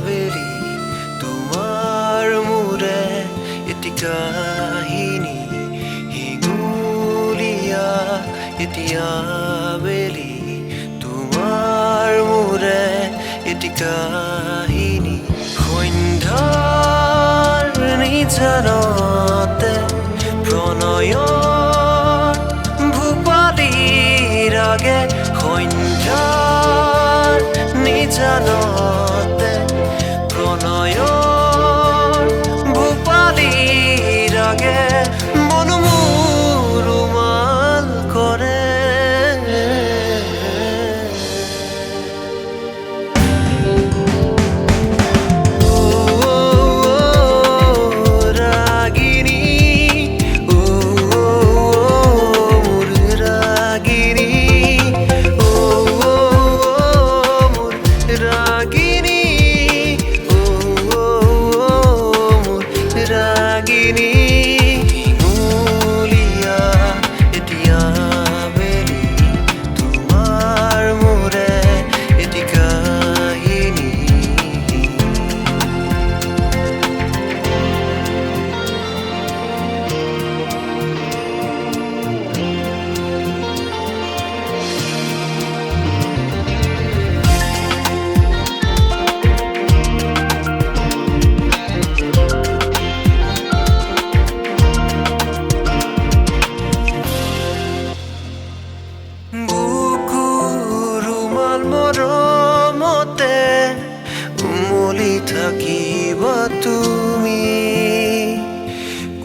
বেলি তোমাৰ মোৰে এটি কাহিনী হিগুলিয়া এতিয়া বেলি তোমাৰ মোৰে এটি কাহিনী সন্ধ্যাৰ নিজানতে প্ৰণয়ৰ ভূপালী ৰাগে সন্ধ্যাৰ নিজানতে প্ৰণয়ৰ ভূপালী ৰাগে মন মোৰ ৰুমাল কৰে মৰমতে উমলি থাকিবা তুমি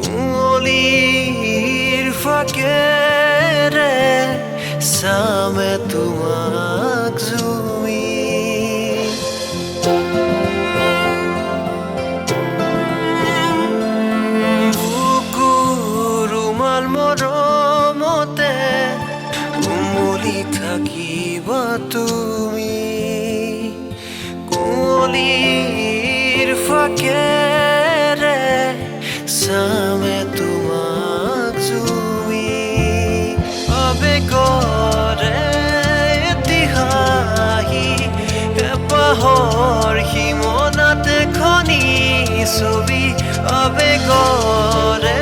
কুঁৱলীৰ ফাকেৰে চামে তোমাক জুমি বুকুৰ ৰুমাল মৰমতে উমলি থাকিবা তুমি কুঁৱলীৰ ফাকেৰে চামে তোমাক জুমি আবেগৰে এটি হাঁহি এপাহৰ সীমনাতে খনি ছবি আবেগৰে